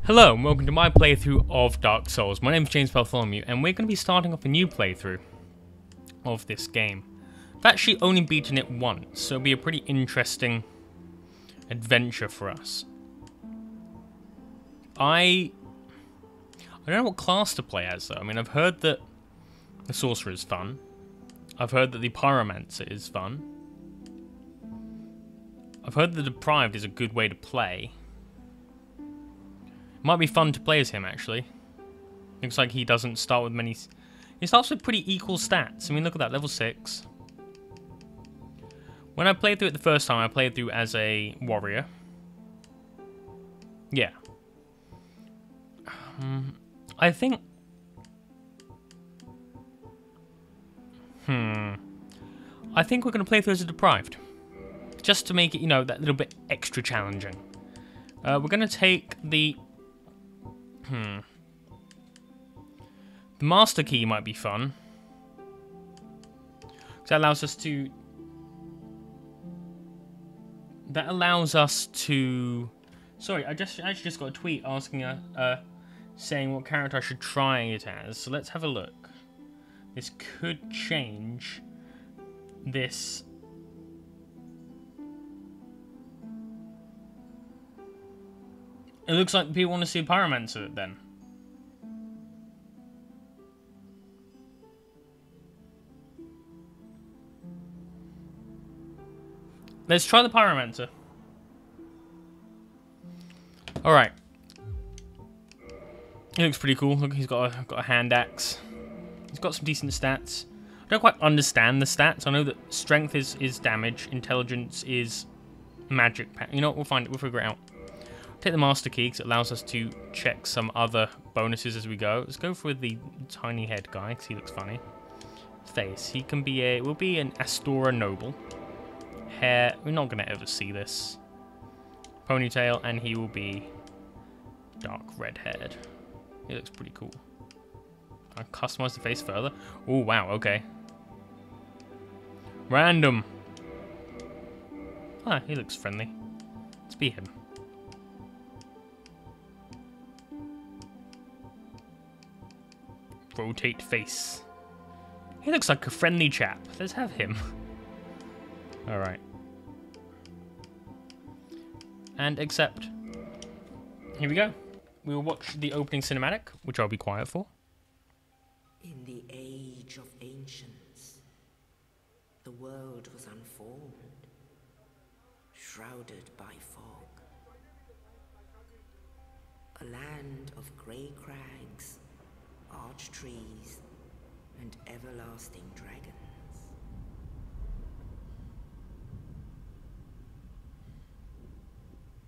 Hello and welcome to my playthrough of Dark Souls. My name is James Bartholomew and we're going to be starting off a new playthrough of this game. I've actually only beaten it once, so it'll be a pretty interesting adventure for us. I don't know what class to play as though. I mean, I've heard that the Sorcerer is fun. I've heard that the Pyromancer is fun. I've heard that the Deprived is a good way to play. Might be fun to play as him, actually. Looks like he doesn't start with many... He starts with pretty equal stats. I mean, look at that, level 6. When I played through it the first time, I played through as a warrior. Yeah. I think... I think we're going to play through as a Deprived. Just to make it, you know, that little bit extra challenging. We're going to take the... The Master Key might be fun. That allows us to... Sorry, I actually just got a tweet asking saying what character I should try it as. So let's have a look. This could change this. It looks like people want to see a Pyromancer then. Let's try the Pyromancer. Alright. He looks pretty cool. Look, he's got a hand axe. He's got some decent stats. I don't quite understand the stats. I know that strength is damage, intelligence is magic. You know what? We'll find it. We'll figure it out. Take the Master Key because it allows us to check some other bonuses as we go. Let's go for the tiny head guy because he looks funny. Face. He can be will be an Astora noble. Hair. We're not going to ever see this. Ponytail, and he will be dark red-haired. He looks pretty cool. I customize the face further. Oh wow. Okay. Random. Ah, he looks friendly. Let's be him. Rotate face. He looks like a friendly chap. Let's have him. Alright. And accept. Here we go. We will watch the opening cinematic, which I'll be quiet for. In the age of ancients, the world was unformed, shrouded by fog. A land of grey crags, arch trees, and everlasting dragons.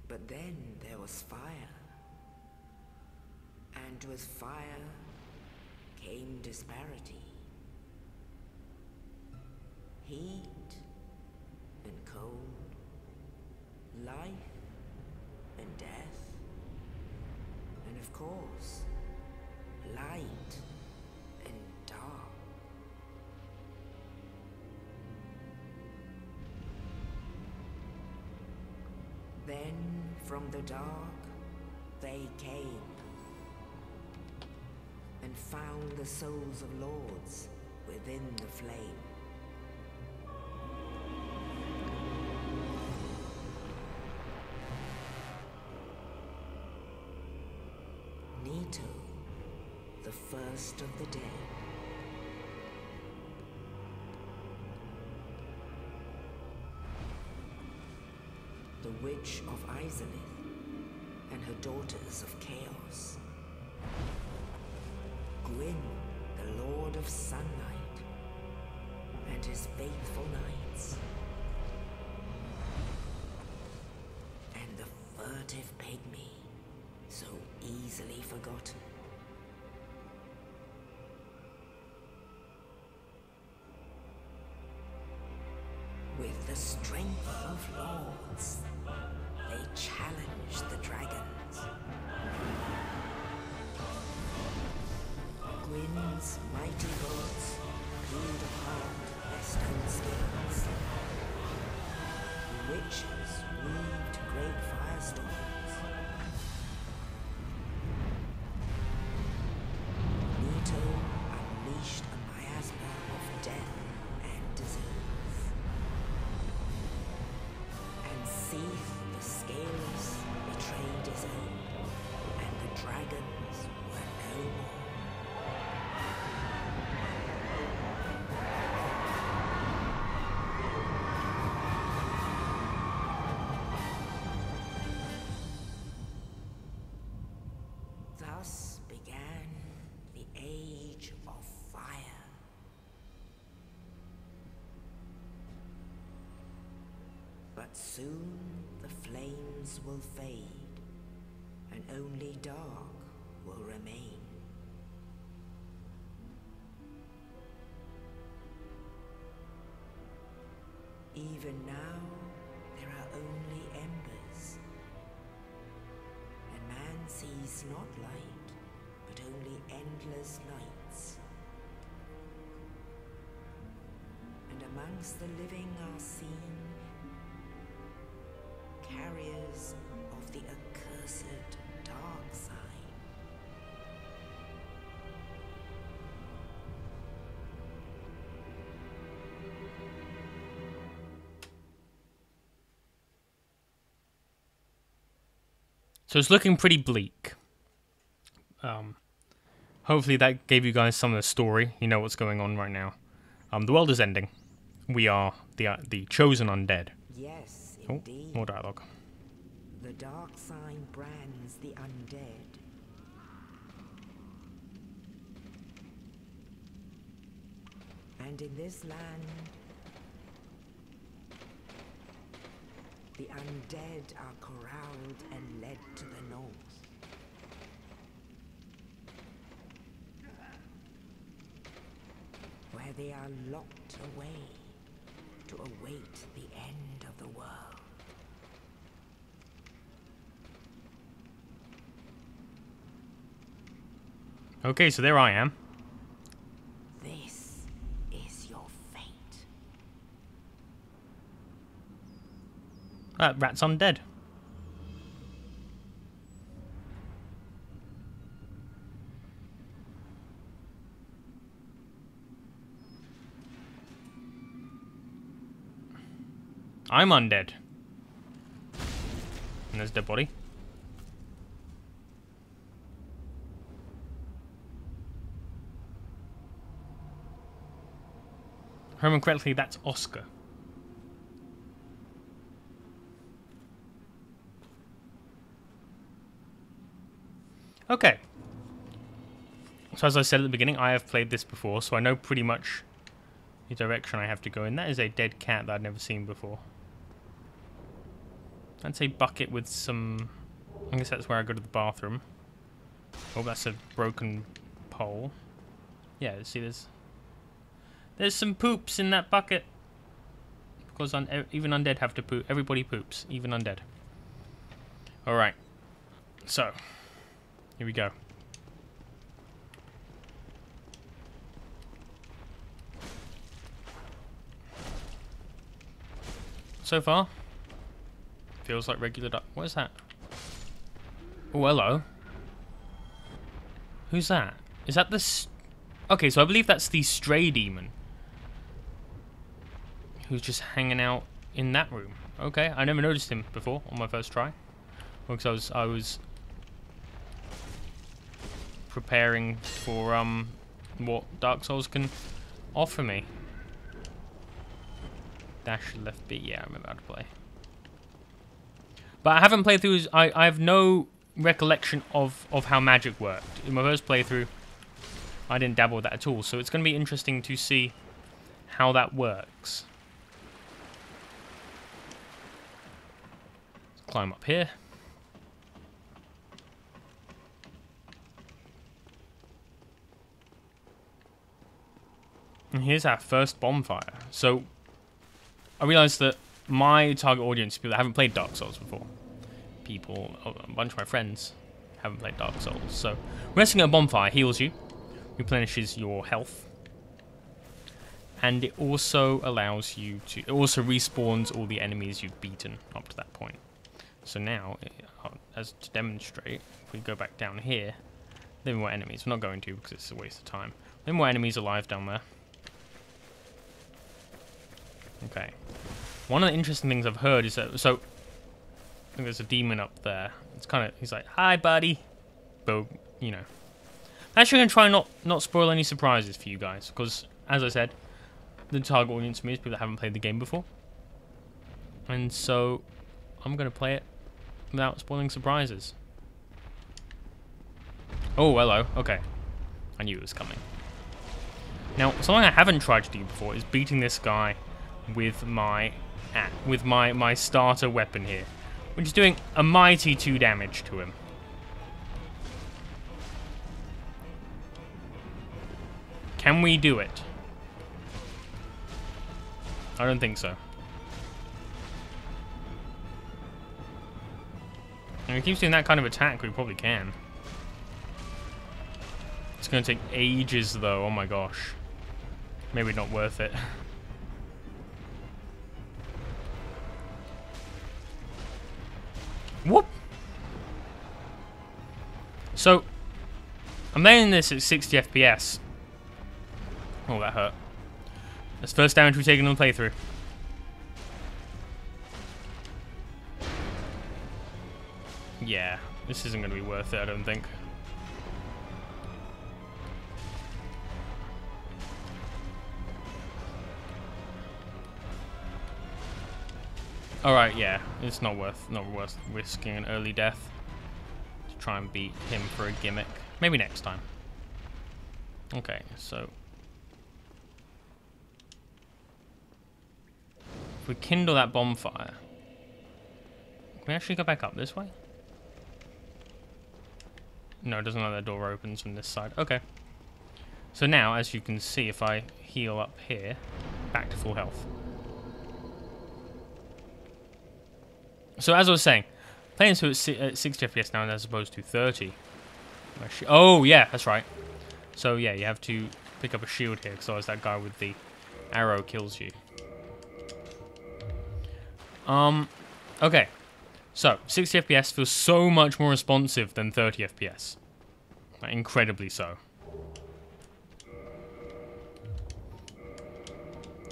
But then there was fire, and with fire came disparity. Heat and cold, life and death, and of course, light and dark. Then from the dark they came and found the souls of lords within the flame. Nito, the first of the dead. The Witch of Izalith and her daughters of Chaos. Gwyn, the Lord of Sunlight, and his faithful knights. And the furtive pygmy, so easily forgotten. With the strength of lords, they challenged the dragons. Gwyn's mighty lords peeled apart their stone skills. The witches weaved great firestorms. Nito unleashed a miasma of death and disease. And Seath the Scaleless betrayed his own, and the dragons were no more. Thus began the Age of Fire. But soon the flames will fade, and only dark will remain. Even now, there are only embers, and man sees not light, but only endless nights. And amongst the living are seen carriers of the accursed dark side. So it's looking pretty bleak. Hopefully that gave you guys some of the story. You know what's going on right now. The world is ending. We are the Chosen Undead. Yes, Oh, indeed. more dialogue. The dark sign brands the undead. And in this land, the undead are corralled and led to the north. Where they are locked away to await the end of the world. Okay, so there I am. This is your fate. That rat's undead. I'm undead. And there's dead body. If I remember correctly, that's Oscar. Okay. So as I said at the beginning, I have played this before, so I know pretty much the direction I have to go in. That is a dead cat that I'd never seen before. That's a bucket with some... I guess that's where I go to the bathroom. Oh, that's a broken pole. Yeah, see, there's some poops in that bucket. Because even undead have to poop. Everybody poops, even undead. Alright. So, here we go. So far, feels like regular duck. What is that? Oh, hello. Who's that? Is that the... Okay, so I believe that's the stray demon. Who's just hanging out in that room. Okay, I never noticed him before on my first try. Because I was preparing for what Dark Souls can offer me. Dash left B, yeah, I remember how to play. But I haven't played through. I have no recollection of how magic worked. In my first playthrough, I didn't dabble with that at all. So it's going to be interesting to see how that works. Let's climb up here. And here's our first bonfire. So I realised that my target audience, people that haven't played Dark Souls before, a bunch of my friends haven't played Dark Souls. So resting at a bonfire heals you, replenishes your health, And it also allows you to... It also respawns all the enemies you've beaten up to that point. So now, as to demonstrate, if we go back down here, there are more enemies. We're not going to because it's a waste of time. There are more enemies alive down there. Okay. One of the interesting things I've heard is that... So, I think there's a demon up there. It's kind of... He's like, hi, buddy. But, you know. I'm actually going to try and not spoil any surprises for you guys. Because, as I said, the target audience for me is people that haven't played the game before. And so, I'm going to play it without spoiling surprises. Oh, hello. Okay. I knew it was coming. Now, something I haven't tried to do before is beating this guy with my starter weapon here, which is doing a mighty 2 damage to him. Can we do it? I don't think so. And if he keeps doing that kind of attack, we probably can. It's going to take ages, though. Oh my gosh. Maybe not worth it. Whoop! So, I'm laying this at 60 FPS. Oh, that hurt. That's first damage we've taken on the playthrough. Yeah, this isn't going to be worth it, I don't think. Alright, yeah, it's not worth risking an early death to try and beat him for a gimmick. Maybe next time. Okay, so if we kindle that bonfire, can we actually go back up this way? No, it doesn't let that door opens from this side. Okay. So now, as you can see, if I heal up here, back to full health. So as I was saying, playing so at 60 FPS now as opposed to 30. Oh, yeah, that's right. So yeah, you have to pick up a shield here, because otherwise that guy with the arrow kills you. Okay. So, 60 FPS feels so much more responsive than 30 FPS. Like, incredibly so.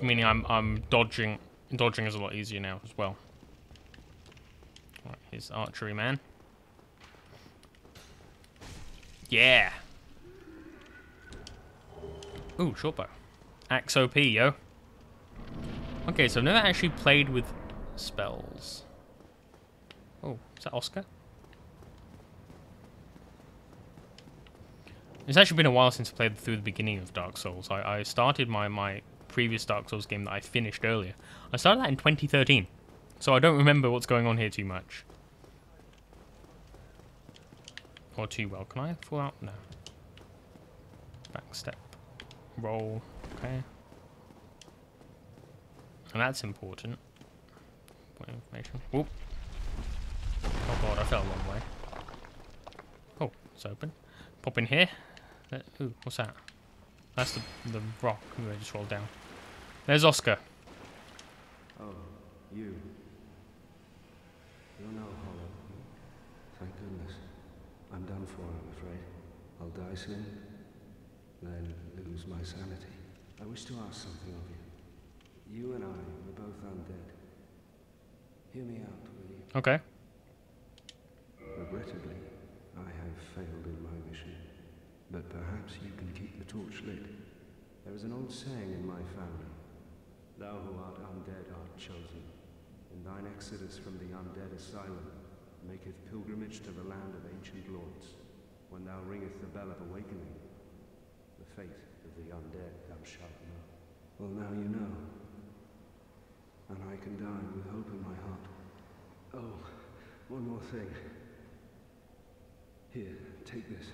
Meaning I'm dodging is a lot easier now as well. Right, here's archery man. Yeah. Ooh, short bow. Axe OP, yo. Okay, so I've never actually played with spells. Oh, is that Oscar? It's actually been a while since I played through the beginning of Dark Souls. I started my previous Dark Souls game that I finished earlier. I started that in 2013. So I don't remember what's going on here too much. Or too well. Can I fall out? No. Back step. Roll. Okay. And that's important. Point information. Whoop. Oh god, I fell a long way. Oh, it's open. Pop in here. Ooh, what's that? That's the rock I just rolled down. There's Oscar. Oh, you. You're no hollow. Thank goodness. I'm done for, I'm afraid. I'll die soon, then lose my sanity. I wish to ask something of you. You and I were both undead. Hear me out, will you? Okay. Regrettably, I have failed in my mission, but perhaps you can keep the torch lit. There is an old saying in my family: thou who art undead art chosen. In thine exodus from the Undead Asylum, maketh pilgrimage to the land of ancient lords. When thou ringeth the bell of awakening, the fate of the undead thou shalt know. Well, now you know, and I can die with hope in my heart. Oh, one more thing. Here, take this.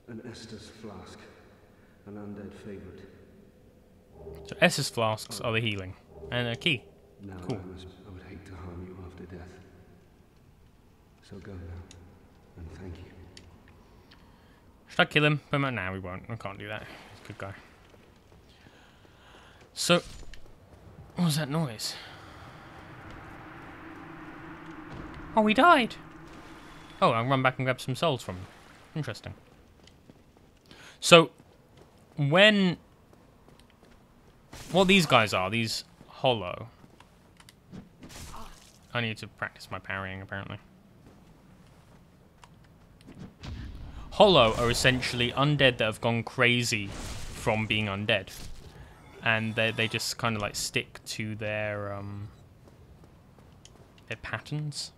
An Estus flask, an undead favorite. So Estus flasks are the healing. And a key. Now cool. I would hate to harm you after death. So go now, and thank you. Should I kill him? But no, we won't. I can't do that. He's a good guy. So, what was that noise? Oh, he died! Oh, I'll run back and grab some souls from him. Interesting. So, when... What these guys are, these hollow... I need to practice my parrying, apparently. Hollow are essentially undead that have gone crazy from being undead. And they just kind of like stick to their patterns.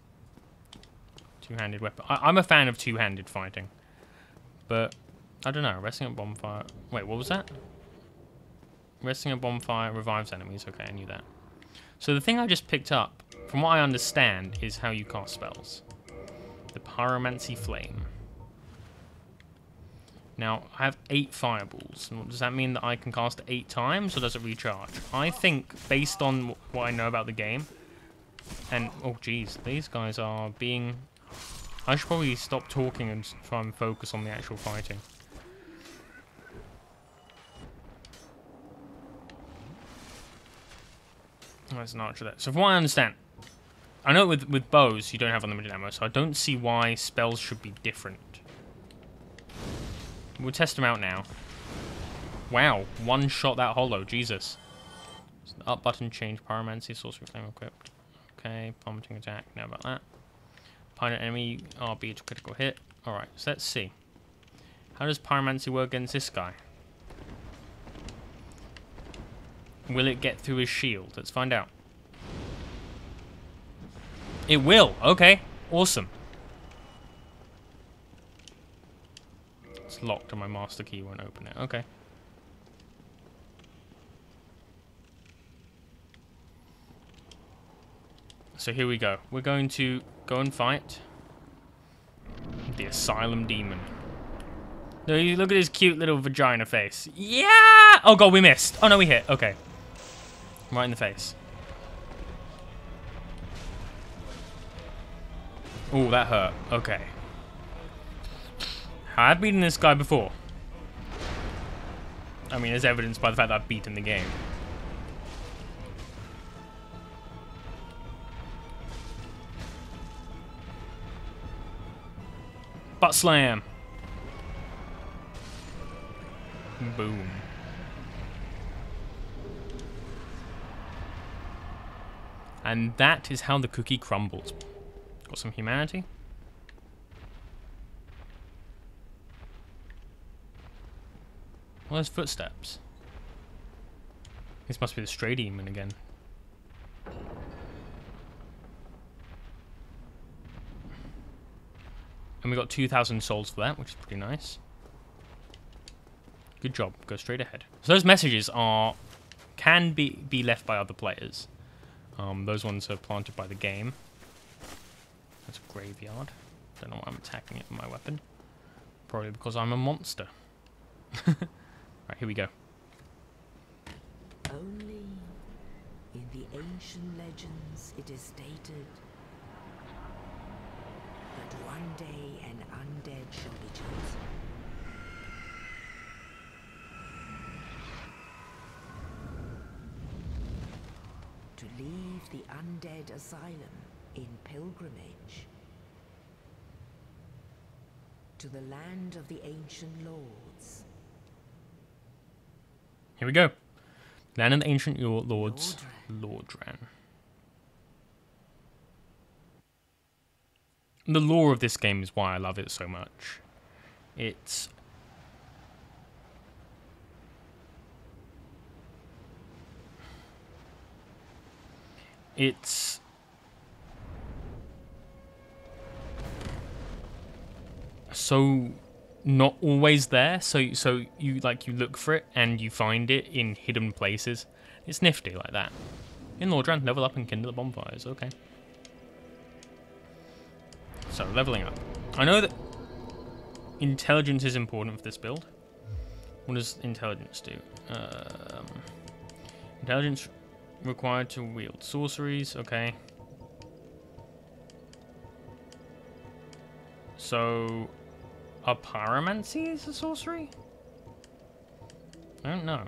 Two-handed weapon. I'm a fan of two-handed fighting. But, I don't know, resting at bonfire... Wait, what was that? Resting at bonfire revives enemies. Okay, I knew that. So the thing I just picked up, from what I understand, is how you cast spells. The Pyromancy Flame. Now, I have 8 fireballs. Does that mean that I can cast it 8 times, or does it recharge? I think, based on what I know about the game, and, oh jeez, these guys are being... I should probably stop talking and try and focus on the actual fighting. There's an archer there. So from what I understand, I know with bows you don't have unlimited ammo, so I don't see why spells should be different. We'll test them out now. Wow, one shot that hollow, Jesus. So the up button change pyromancy, sorcery flame equipped. Okay, plummeting attack, know about that. Pilot enemy RB to critical hit. Alright, so let's see. How does pyromancy work against this guy? Will it get through his shield? Let's find out. It will. Okay. Awesome. It's locked and my master key won't open it. Okay. So here we go. We're going to go and fight the Asylum Demon. No, you look at his cute little vagina face. Yeah! Oh god, we missed. Oh no, we hit. Okay. Right in the face. Oh, that hurt. Okay. I've beaten this guy before. I mean, as evidenced by the fact that I've beaten the game. Butt slam. Boom. And that is how the cookie crumbles. Got some humanity. Well, there's footsteps. This must be the stray demon again. And we got 2,000 souls for that, which is pretty nice. Good job. Go straight ahead. So those messages can be left by other players. Those ones are planted by the game. That's a graveyard. Don't know why I'm attacking it with my weapon. Probably because I'm a monster. Right, here we go. Only in the ancient legends it is stated that one day an undead shall be chosen. To leave the Undead Asylum in pilgrimage to the land of the ancient lords. Here we go. Land of the ancient lords. Lordran. The lore of this game is why I love it so much. It's so not always there, so you look for it and you find it in hidden places. It's nifty like that. In Lordran, level up and kindle the bonfires. Okay. So leveling up. I know that intelligence is important for this build. What does intelligence do? Intelligence required to wield sorceries. Okay. So, a pyromancy is a sorcery? I don't know.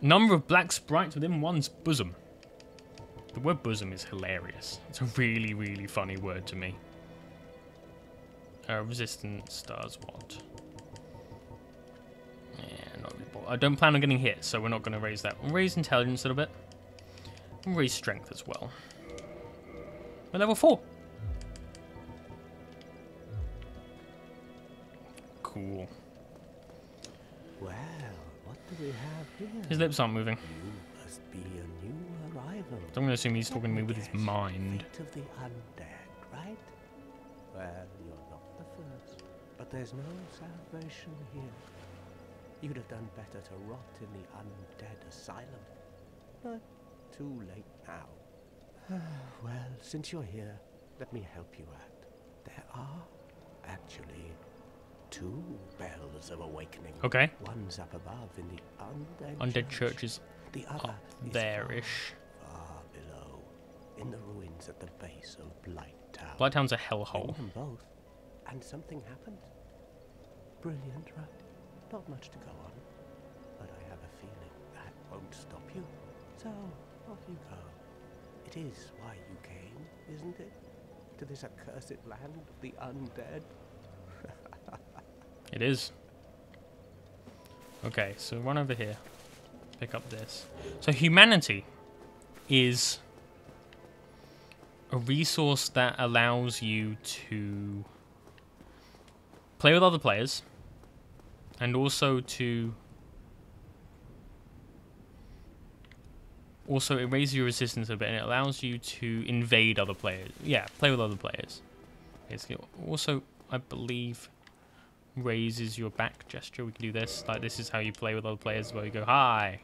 Number of black sprites within one's bosom. The word bosom is hilarious. It's a really, really funny word to me. Resistance does what? Yeah, not really. I don't plan on getting hit, so we're not going to raise that. We'll raise intelligence a little bit. We'll raise strength as well. We're level 4. Cool. Well, what do we have here? His lips aren't moving. You must be a new arrival. So I'm going to assume he's talking to me with his mind. Fate of the undead, right? Well, you're not the first, but there's no salvation here. You'd have done better to rot in the Undead Asylum. But too late now. Well, since you're here, let me help you out. There are actually 2 bells of awakening. Okay. One's up above in the Undead Church is the other up is there-ish. far below, in the ruins at the base of Blight Town. Blight Town's a Ring hellhole. them both, and something happens. Brilliant, right? Not much to go on, but I have a feeling that won't stop you. So, off you go. It is why you came, isn't it? To this accursed land of the undead? It is. Okay, so run over here. Pick up this. So humanity is a resource that allows you to play with other players and also to it raises your resistance a bit and it allows you to invade other players. Yeah, play with other players. Basically. Also, I believe raises your back gesture. We can do this. Like, this is how you play with other players, where you go, hi.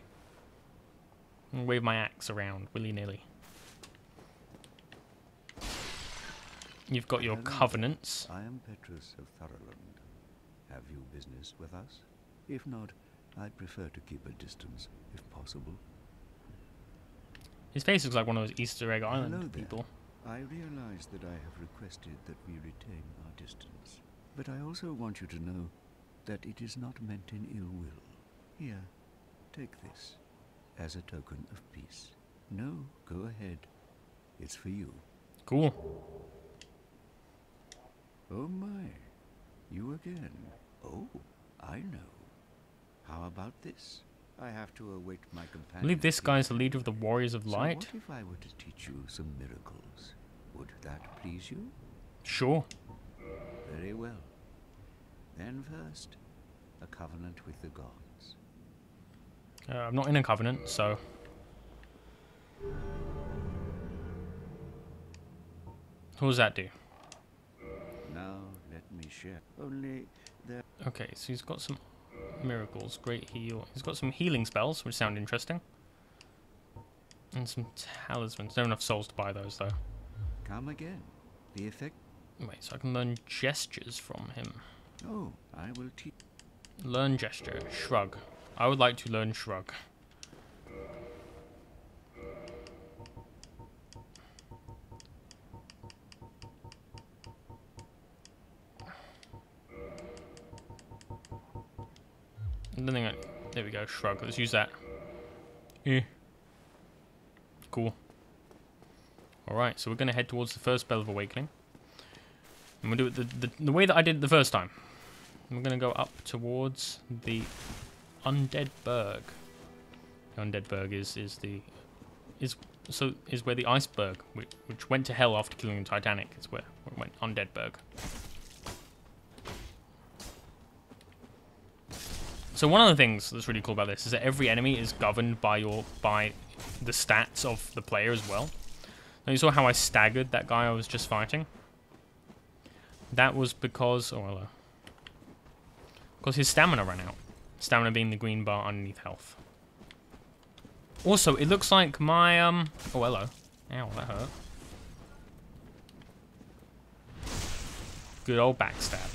And wave my axe around willy-nilly. You've got your covenants. I am Petrus of Thurland. Have you business with us? If not, I'd prefer to keep a distance, if possible. His face looks like one of those Easter Egg Hello Island there. people. I realize that I have requested that we retain our distance. But I also want you to know that it is not meant in ill will. Here, take this as a token of peace. No, go ahead. It's for you. Cool. Oh my, you again. Oh, I know. How about this? I have to await my companion. I believe this guy is the leader of the Warriors of Light. So what if I were to teach you some miracles? Would that please you? Sure. Very well. Then first, a covenant with the gods. I'm not in a covenant, so... What does that do? Now let me share. Only there. Okay, so he's got some miracles, great heal. He's got some healing spells, which sound interesting. And some talismans. Don't have enough souls to buy those, though. Come again. The effect. Wait, so I can learn gestures from him. Oh, I will teach. Learn gesture. Shrug. I would like to learn shrug. There we go, shrug. Let's use that. Yeah. Cool. Alright, so we're going to head towards the first Bell of Awakening. And we'll do it the way that I did it the first time. We're going to go up towards the Undead Berg. The Undead Berg is where the iceberg, which went to hell after killing the Titanic, is where it went. Undead Berg. So one of the things that's really cool about this is that every enemy is governed by the stats of the player as well. Now you saw how I staggered that guy I was just fighting. That was because his stamina ran out. Stamina being the green bar underneath health. Also, it looks like my oh hello. Ow, that hurt. Good old backstab.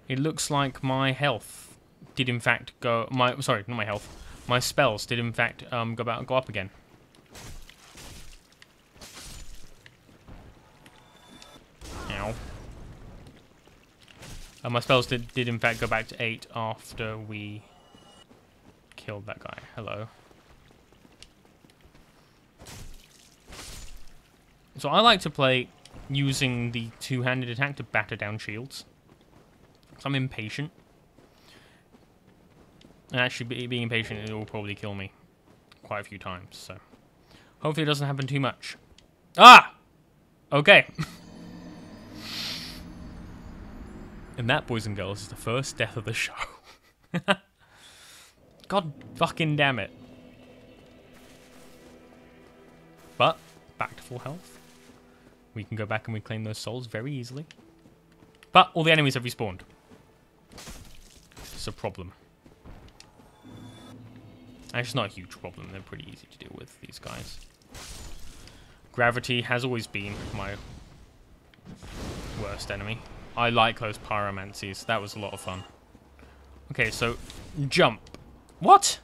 It looks like my health did in fact go... Sorry, not my health. My spells did in fact go up again. Ow. My spells did in fact go back to 8 after we killed that guy. Hello. So I like to play using the two-handed attack to batter down shields. So I'm impatient. And actually, being impatient, it will probably kill me quite a few times, so... Hopefully it doesn't happen too much. Ah! Okay. And that, boys and girls, is the first death of the show. God fucking damn it. But, back to full health. We can go back and reclaim those souls very easily. But all the enemies have respawned. It's a problem. Actually, it's not a huge problem. They're pretty easy to deal with, these guys. Gravity has always been my worst enemy. I like those pyromancies. That was a lot of fun. Okay, so jump. What?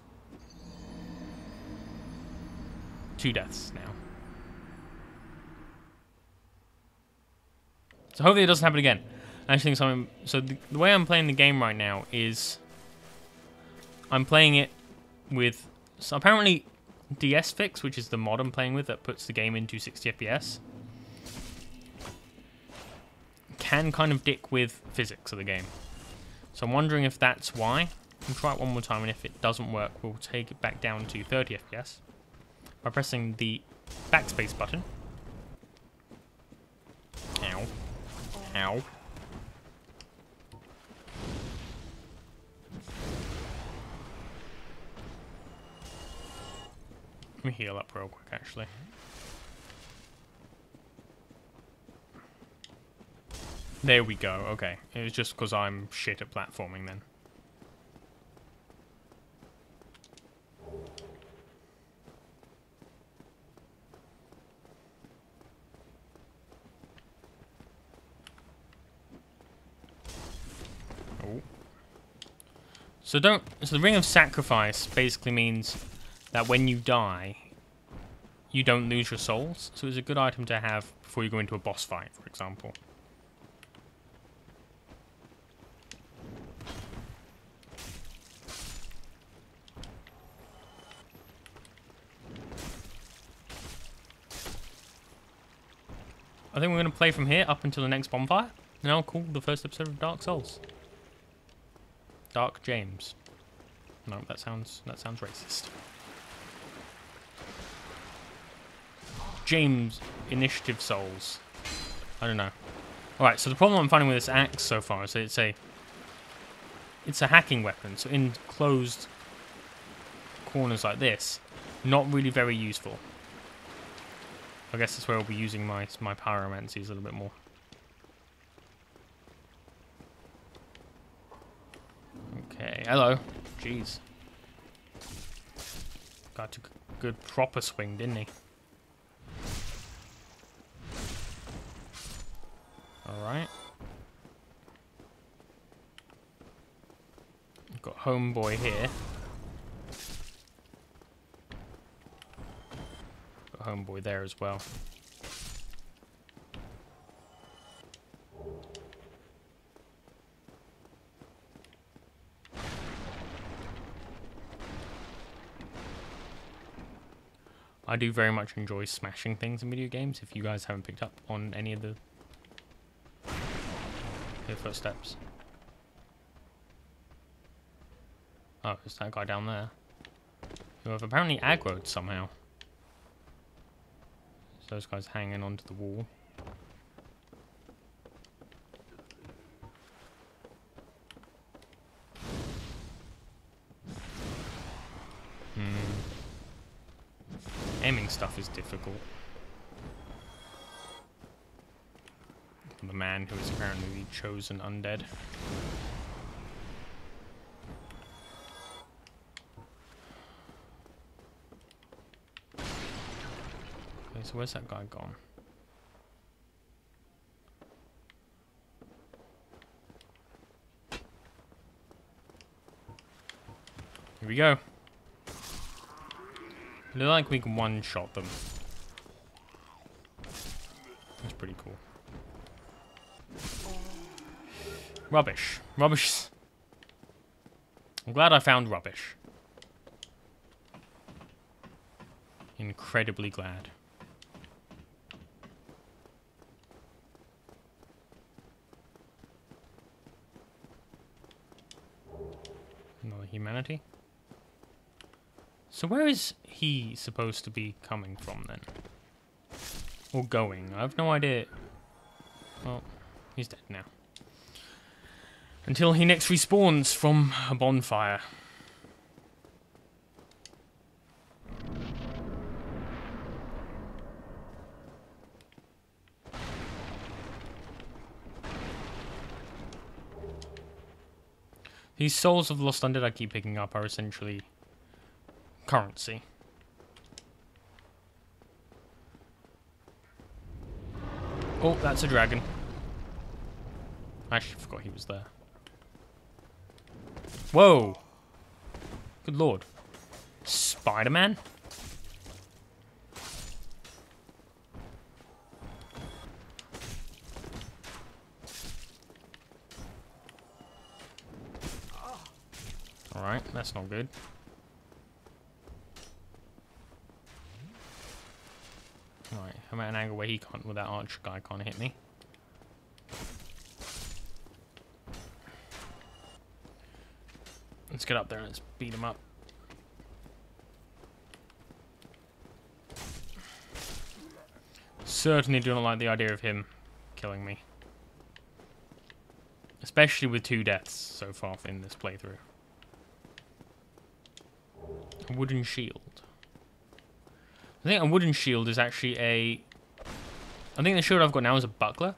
2 deaths now. So hopefully it doesn't happen again. I actually think something. So the way I'm playing the game right now is I'm playing it with apparently DS Fix, which is the mod I'm playing with that puts the game into 60 FPS. Can kind of dick with physics of the game. So I'm wondering if that's why. We'll try it one more time, and if it doesn't work, we'll take it back down to 30 FPS by pressing the backspace button. Ow. Ow. Let me heal up real quick, actually. There we go, okay. It was just because I'm shit at platforming then. Oh. So the Ring of Sacrifice basically means that when you die, you don't lose your souls. So it's a good item to have before you go into a boss fight, for example. I think we're going to play from here up until the next bonfire, and I'll call the first episode of Dark Souls. Dark James. No, that sounds racist. James Initiative Souls. I don't know. Alright, so the problem I'm finding with this axe so far is that it's a hacking weapon, so in closed corners like this, not really very useful. I guess that's where I'll be using my pyromancies a little bit more. Okay, hello. Jeez. Guy took a good proper swing, didn't he? Alright. We've got homeboy here. Got homeboy there as well. I do very much enjoy smashing things in video games, if you guys haven't picked up on any of the footsteps. Oh, there's that guy down there, who have apparently aggroed somehow. So those guys hanging onto the wall. Aiming stuff is difficult. The man who is apparently the Chosen Undead. Okay, so where's that guy gone? Here we go. I feel like we can one-shot them. That's pretty cool. Rubbish. Rubbish. I'm glad I found rubbish. Incredibly glad. Another humanity. So where is he supposed to be coming from then? Or going? I have no idea. Well, he's dead now. Until he next respawns from a bonfire. These souls of lost undead I keep picking up are essentially currency. Oh, that's a dragon. I actually forgot he was there. Whoa! Good lord. Spider-Man? Alright, that's not good. Alright, I'm at an angle where he can't, where that archer guy can't hit me. Let's get up there and let's beat him up. Certainly do not like the idea of him killing me. Especially with 2 deaths so far in this playthrough. A wooden shield. I think a wooden shield is actually a... I think the shield I've got now is a buckler.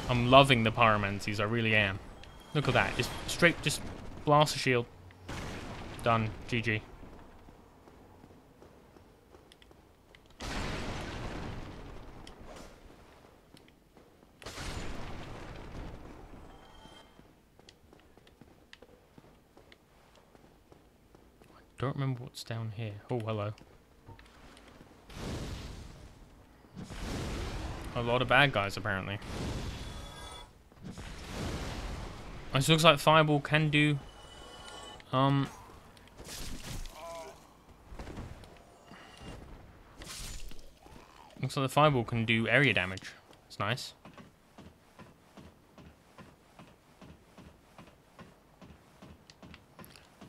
I'm loving the pyromancies, I really am. Look at that, just straight, just blast the shield. Done, GG. Don't remember what's down here. Oh, hello. A lot of bad guys, apparently. This looks like Fireball can do... Looks like the Fireball can do area damage. That's nice.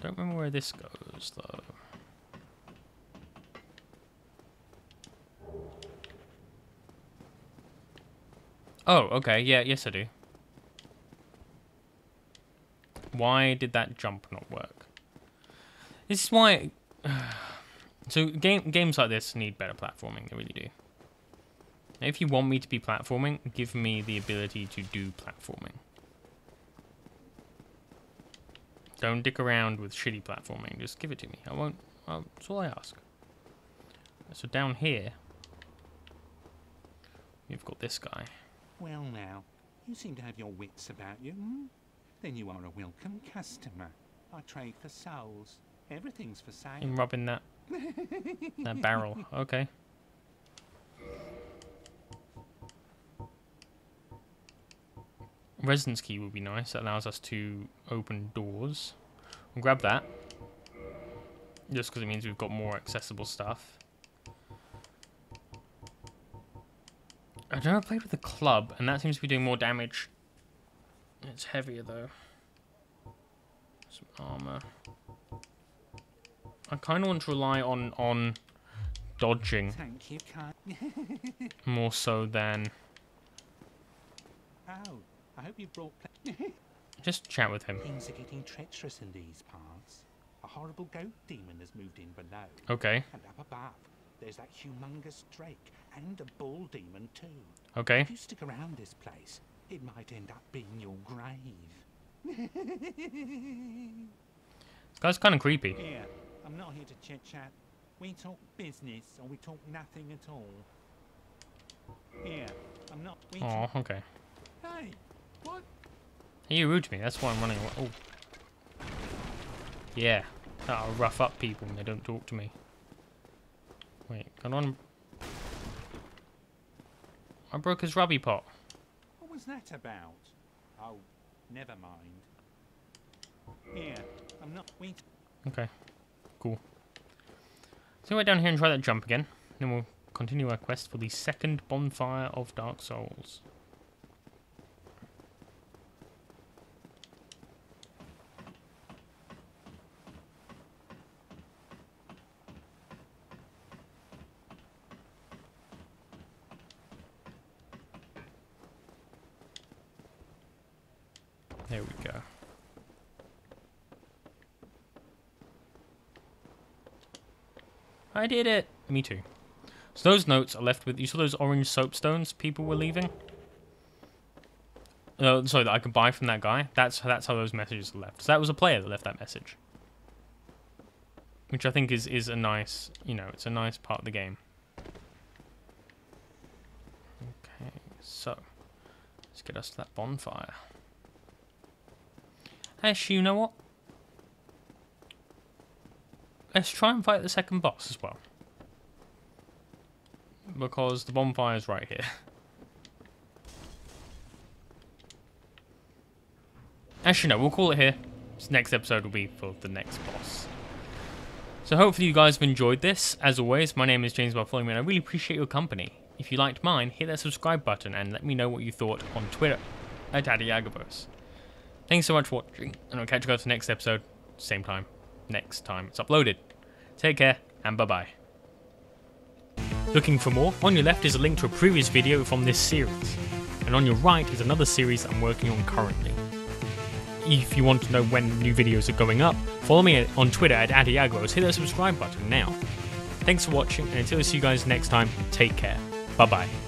Don't remember where this goes, though. Oh, okay. Yeah, yes I do. Why did that jump not work? This is why... So, games like this need better platforming. They really do. If you want me to be platforming, give me the ability to do platforming. Don't dick around with shitty platforming. Just give it to me. I won't... that's all I ask. So down here... You've got this guy. Well now, you seem to have your wits about you, hmm? Then you are a welcome customer. I trade for souls. Everything's for sale. I'm rubbing that... that barrel. Okay. Residence key would be nice. That allows us to open doors. We'll grab that. Just because it means we've got more accessible stuff. I've never played with the club, and that seems to be doing more damage. It's heavier though. Some armor. I kind of want to rely on dodging. Thank you, more so than... Oh, I hope you brought... Just chat with him. Things are getting treacherous in these parts. A horrible goat demon has moved in below. Okay. And up above, there's that humongous drake and a bull demon too. Okay. If you stick around this place, it might end up being your grave. This guy's kind of creepy. Here, I'm not here to chit-chat. We talk business or we talk nothing at all. Here, I'm not... Oh, okay. Hey, what? Hey, you're rude to me. That's why I'm running away. Oh. Yeah. That'll rough up people when they don't talk to me. Wait, can on... I broke his rubby pot. What was that about? Oh, never mind. Here, I'm not wait. Okay, cool. So we're down here and try that jump again. Then we'll continue our quest for the second bonfire of Dark Souls. There we go. I did it! Me too. So those notes are left with... You saw those orange soapstones people were leaving? Sorry, that I could buy from that guy? That's how those messages are left. So that was a player that left that message. Which I think is a nice... You know, it's a nice part of the game. Okay, so... Let's get us to that bonfire. Actually, you know what? Let's try and fight the second boss as well. Because the bonfire's right here. Actually, no, we'll call it here. This next episode will be for the next boss. So hopefully you guys have enjoyed this. As always, my name is James Bartholomew and I really appreciate your company. If you liked mine, hit that subscribe button and let me know what you thought on Twitter at Iyagovos. Thanks so much for watching, and I'll catch you guys for the next episode, same time, next time it's uploaded. Take care, and bye-bye. Looking for more? On your left is a link to a previous video from this series, and on your right is another series I'm working on currently. If you want to know when new videos are going up, follow me on Twitter at Iyagovos, hit that subscribe button now. Thanks for watching, and until I see you guys next time, take care. Bye-bye.